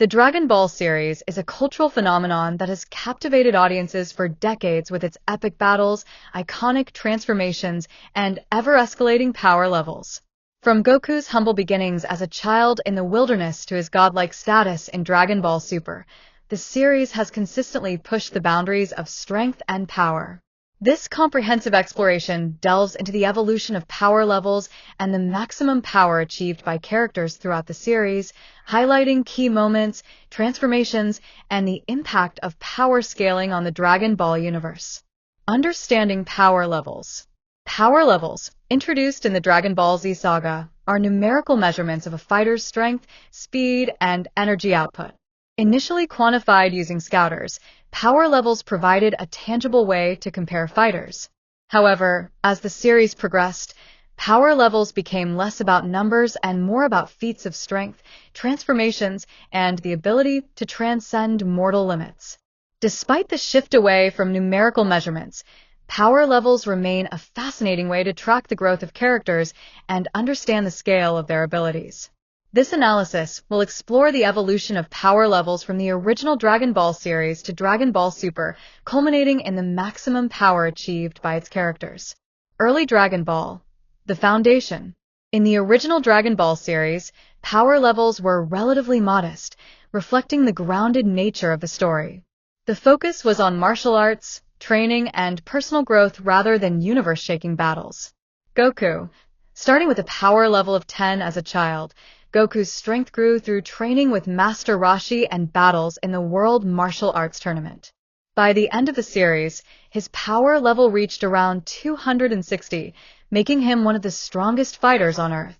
The Dragon Ball series is a cultural phenomenon that has captivated audiences for decades with its epic battles, iconic transformations, and ever-escalating power levels. From Goku's humble beginnings as a child in the wilderness to his godlike status in Dragon Ball Super, the series has consistently pushed the boundaries of strength and power. This comprehensive exploration delves into the evolution of power levels and the maximum power achieved by characters throughout the series, highlighting key moments, transformations, and the impact of power scaling on the Dragon Ball universe. Understanding power levels. Power levels, introduced in the Dragon Ball Z saga, are numerical measurements of a fighter's strength, speed, and energy output. Initially quantified using scouters, power levels provided a tangible way to compare fighters. However, as the series progressed, power levels became less about numbers and more about feats of strength, transformations, and the ability to transcend mortal limits. Despite the shift away from numerical measurements, power levels remain a fascinating way to track the growth of characters and understand the scale of their abilities. This analysis will explore the evolution of power levels from the original Dragon Ball series to Dragon Ball Super, culminating in the maximum power achieved by its characters. Early Dragon Ball. The foundation. In the original Dragon Ball series, power levels were relatively modest, reflecting the grounded nature of the story. The focus was on martial arts, training, and personal growth rather than universe-shaking battles. Goku. Starting with a power level of 10 as a child, Goku's strength grew through training with Master Roshi and battles in the World Martial Arts Tournament. By the end of the series, his power level reached around 260, making him one of the strongest fighters on Earth.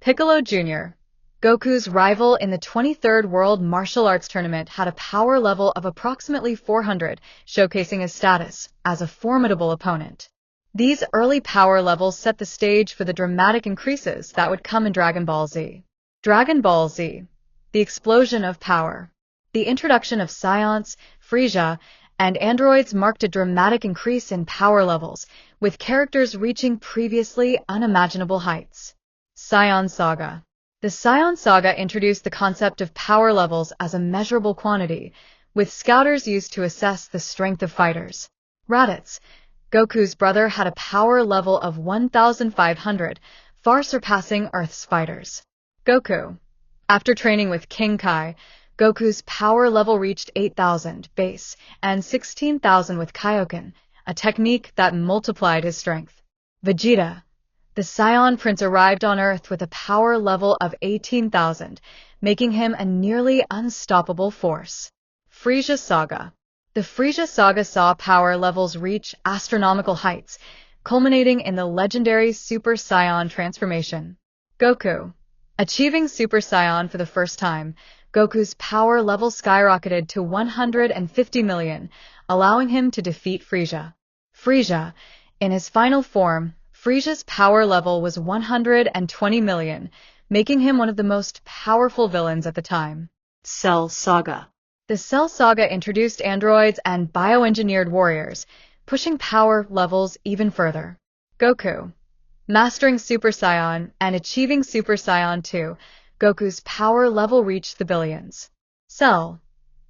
Piccolo Jr. Goku's rival in the 23rd World Martial Arts Tournament had a power level of approximately 400, showcasing his status as a formidable opponent. These early power levels set the stage for the dramatic increases that would come in Dragon Ball Z. Dragon Ball Z. The explosion of power. The introduction of Saiyans, Frieza, and androids marked a dramatic increase in power levels, with characters reaching previously unimaginable heights. Saiyan Saga. The Saiyan Saga introduced the concept of power levels as a measurable quantity, with scouters used to assess the strength of fighters. Raditz. Goku's brother had a power level of 1,500, far surpassing Earth's fighters. Goku. After training with King Kai, Goku's power level reached 8,000 base and 16,000 with Kaioken, a technique that multiplied his strength. Vegeta. The Saiyan Prince arrived on Earth with a power level of 18,000, making him a nearly unstoppable force. Frieza Saga. The Frieza Saga saw power levels reach astronomical heights, culminating in the legendary Super Saiyan transformation. Goku. Achieving Super Saiyan for the first time, Goku's power level skyrocketed to 150 million, allowing him to defeat Frieza. Frieza. In his final form, Frieza's power level was 120 million, making him one of the most powerful villains at the time. Cell Saga. The Cell Saga introduced androids and bioengineered warriors, pushing power levels even further. Goku. Mastering Super Saiyan and achieving Super Saiyan 2, Goku's power level reached the billions. Cell.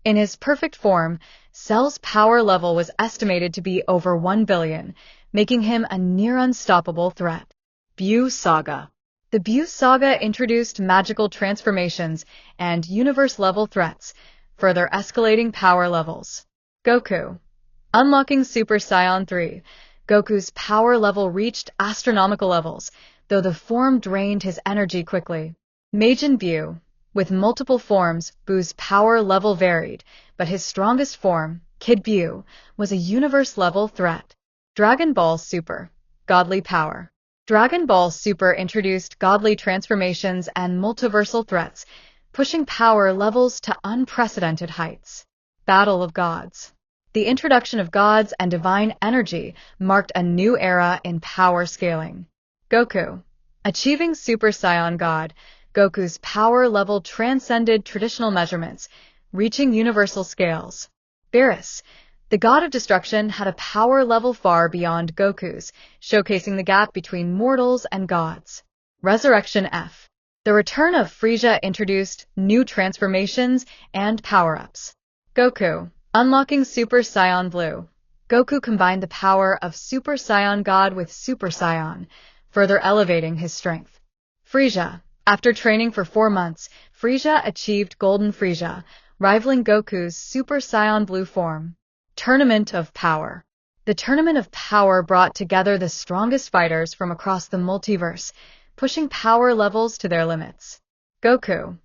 In his perfect form, Cell's power level was estimated to be over 1 billion, making him a near-unstoppable threat. Buu Saga. The Buu Saga introduced magical transformations and universe-level threats, further escalating power levels. Goku. Unlocking Super Saiyan 3, Goku's power level reached astronomical levels, though the form drained his energy quickly. Majin Buu. With multiple forms, Buu's power level varied, but his strongest form, Kid Buu, was a universe-level threat. Dragon Ball Super. Godly Power. Dragon Ball Super introduced godly transformations and multiversal threats, pushing power levels to unprecedented heights. Battle of Gods. The introduction of gods and divine energy marked a new era in power scaling. Goku. Achieving Super Saiyan God, Goku's power level transcended traditional measurements, reaching universal scales. Beerus. The god of destruction had a power level far beyond Goku's, showcasing the gap between mortals and gods. Resurrection F. The return of Frieza introduced new transformations and power-ups. Goku, unlocking Super Saiyan Blue. Goku combined the power of Super Saiyan God with Super Saiyan, further elevating his strength. Frieza. After training for 4 months, Frieza achieved Golden Frieza, rivaling Goku's Super Saiyan Blue form. Tournament of Power. The Tournament of Power brought together the strongest fighters from across the multiverse, pushing power levels to their limits. Goku.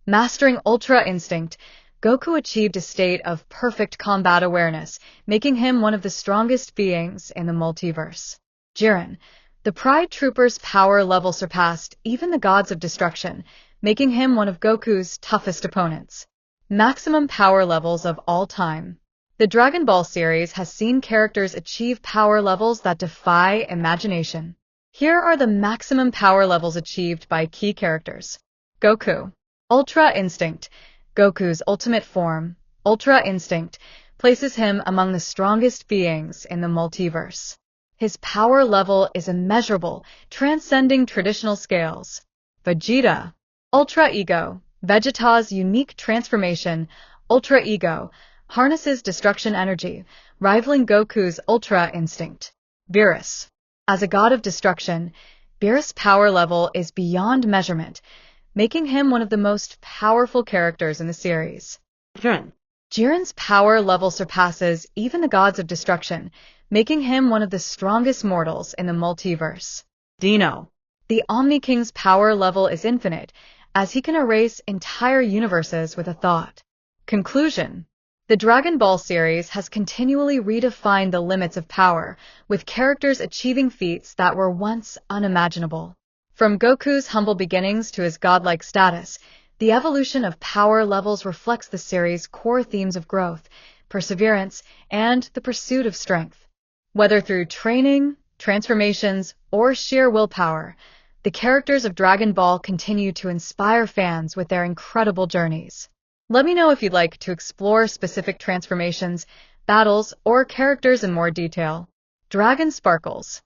Mastering Ultra Instinct, Goku achieved a state of perfect combat awareness, making him one of the strongest beings in the multiverse. Jiren. The Pride Trooper's power level surpassed even the gods of destruction, making him one of Goku's toughest opponents. Maximum power levels of all time. The Dragon Ball series has seen characters achieve power levels that defy imagination. Here are the maximum power levels achieved by key characters. Goku. Ultra Instinct. Goku's ultimate form, Ultra Instinct, places him among the strongest beings in the multiverse. His power level is immeasurable, transcending traditional scales. Vegeta. Ultra Ego. Vegeta's unique transformation, Ultra Ego, harnesses destruction energy, rivaling Goku's Ultra Instinct. Beerus. As a god of destruction, Beerus' power level is beyond measurement, making him one of the most powerful characters in the series. Jiren's power level surpasses even the gods of destruction, making him one of the strongest mortals in the multiverse. Dino. The Omni King's power level is infinite, as he can erase entire universes with a thought. Conclusion. The Dragon Ball series has continually redefined the limits of power, with characters achieving feats that were once unimaginable. From Goku's humble beginnings to his godlike status, the evolution of power levels reflects the series' core themes of growth, perseverance, and the pursuit of strength. Whether through training, transformations, or sheer willpower, the characters of Dragon Ball continue to inspire fans with their incredible journeys. Let me know if you'd like to explore specific transformations, battles, or characters in more detail. Dragon Sparkles.